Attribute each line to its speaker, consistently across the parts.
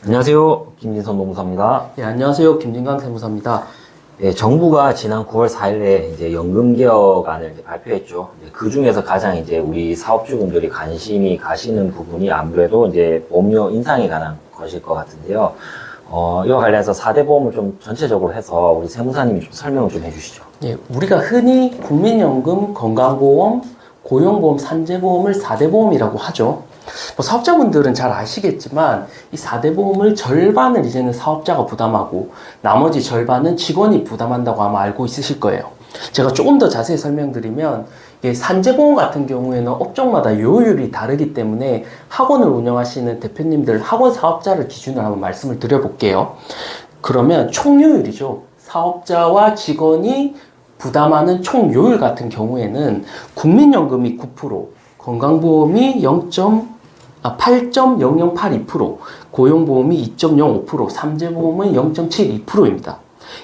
Speaker 1: 안녕하세요. 김진선 노무사입니다.
Speaker 2: 네, 안녕하세요. 김진강 세무사입니다.
Speaker 1: 네, 정부가 지난 9월 4일에 이제 연금 개혁안을 발표했죠. 그 중에서 가장 이제 우리 사업주분들이 관심이 가시는 부분이 아무래도 이제 보험료 인상에 관한 것일 것 같은데요. 이와 관련해서 4대 보험을 좀 전체적으로 해서 우리 세무사님이 좀 설명을 좀 해주시죠.
Speaker 2: 네, 우리가 흔히 국민연금, 건강보험, 고용보험, 산재보험을 4대 보험이라고 하죠. 사업자분들은 잘 아시겠지만 이 4대 보험을 절반을 이제는 사업자가 부담하고 나머지 절반은 직원이 부담한다고 아마 알고 있으실 거예요. 제가 조금 더 자세히 설명드리면 산재보험 같은 경우에는 업종마다 요율이 다르기 때문에 학원을 운영하시는 대표님들, 학원 사업자를 기준으로 한번 말씀을 드려볼게요. 그러면 총요율이죠. 사업자와 직원이 부담하는 총요율 같은 경우에는 국민연금이 9%, 건강보험이 8.0082%, 고용보험이 2.05%, 산재보험은 0.72%입니다.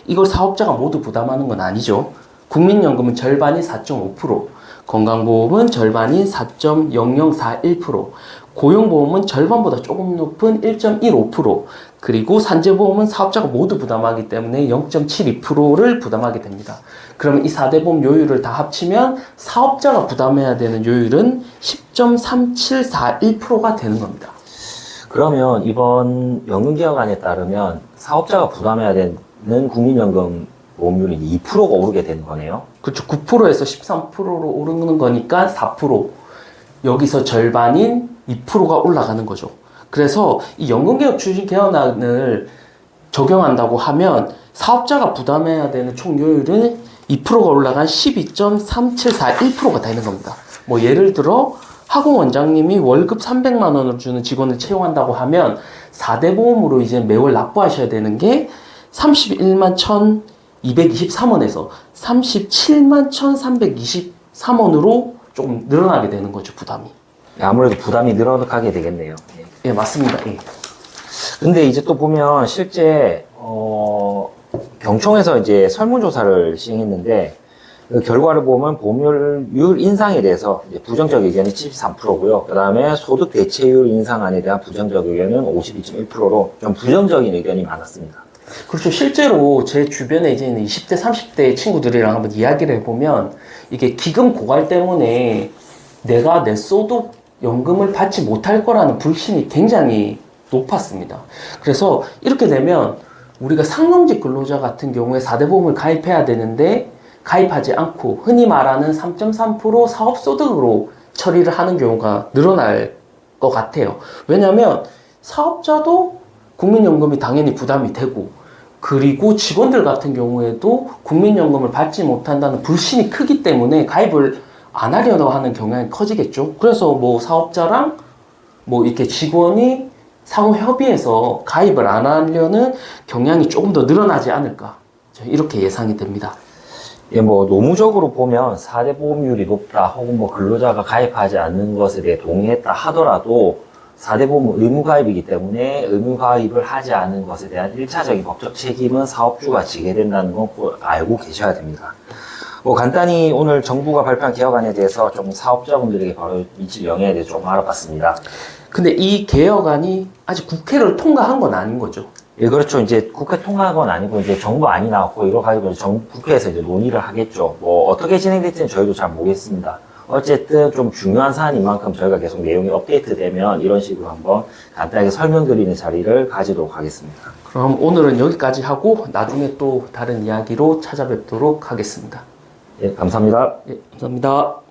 Speaker 2: 이걸 사업자가 모두 부담하는 건 아니죠. 국민연금은 절반이 4.5%, 건강보험은 절반이 4.0041%, 고용보험은 절반보다 조금 높은 1.15%, 그리고 산재보험은 사업자가 모두 부담하기 때문에 0.72%를 부담하게 됩니다. 그러면 이 4대 보험 요율을 다 합치면 사업자가 부담해야 되는 요율은 10.3741%가 되는 겁니다.
Speaker 1: 그러면 이번 연금개혁안에 따르면 사업자가 부담해야 되는 국민연금 보험료는 2%가 오르게 되는 거네요.
Speaker 2: 그렇죠. 9%에서 13%로 오르는 거니까 4%. 여기서 절반인 2%가 올라가는 거죠. 그래서 이 연금개혁 추진개혁안을 적용한다고 하면 사업자가 부담해야 되는 총요율은 2%가 올라간 12.3741%가 되는 겁니다. 뭐 예를 들어 학원 원장님이 월급 300만 원을 주는 직원을 채용한다고 하면 4대 보험으로 이제 매월 납부하셔야 되는 게 31만 1,223원에서 37만 1,323원으로 조금 늘어나게 되는 거죠, 부담이.
Speaker 1: 아무래도 부담이 늘어가게 되겠네요.
Speaker 2: 예, 맞습니다. 예.
Speaker 1: 근데 이제 또 보면 실제 경총에서 이제 설문조사를 시행했는데 그 결과를 보면 보험료율 인상에 대해서 이제 부정적 의견이 73%고요. 그 다음에 소득 대체율 인상안에 대한 부정적 의견은 52.1%로 좀 부정적인 의견이 많았습니다.
Speaker 2: 그렇죠. 실제로 제 주변에 이제 20대, 30대 친구들이랑 한번 이야기를 해보면 이게 기금 고갈 때문에 내가 내 소득 연금을 받지 못할 거라는 불신이 굉장히 높았습니다. 그래서 이렇게 되면 우리가 상용직 근로자 같은 경우에 4대 보험을 가입해야 되는데 가입하지 않고 흔히 말하는 3.3% 사업소득으로 처리를 하는 경우가 늘어날 것 같아요. 왜냐하면 사업자도 국민연금이 당연히 부담이 되고 그리고 직원들 같은 경우에도 국민연금을 받지 못한다는 불신이 크기 때문에 가입을 안 하려고 하는 경향이 커지겠죠. 그래서 뭐 사업자랑 뭐 이렇게 직원이 상호 협의해서 가입을 안 하려는 경향이 조금 더 늘어나지 않을까. 이렇게 예상이 됩니다.
Speaker 1: 예, 뭐 노무적으로 보면 4대 보험률이 높다 혹은 뭐 근로자가 가입하지 않는 것에 대해 동의했다 하더라도 4대 보험은 의무 가입이기 때문에 의무 가입을 하지 않은 것에 대한 1차적인 법적 책임은 사업주가 지게 된다는 건 꼭 알고 계셔야 됩니다. 뭐 간단히 오늘 정부가 발표한 개혁안에 대해서 좀 사업자분들에게 바로 미칠 영향에 대해서 좀 알아봤습니다.
Speaker 2: 근데 이 개혁안이 아직 국회를 통과한 건 아닌 거죠.
Speaker 1: 예, 그렇죠. 이제 국회 통과한 건 아니고 이제 정부안이 나왔고 이걸 가지고 국회에서 이제 논의를 하겠죠. 뭐 어떻게 진행될지는 저희도 잘 모르겠습니다. 어쨌든 좀 중요한 사안인 만큼 저희가 계속 내용이 업데이트되면 이런 식으로 한번 간단하게 설명드리는 자리를 가지도록 하겠습니다.
Speaker 2: 그럼 오늘은 여기까지 하고 나중에 또 다른 이야기로 찾아뵙도록 하겠습니다.
Speaker 1: 예, 감사합니다.
Speaker 2: 예, 감사합니다.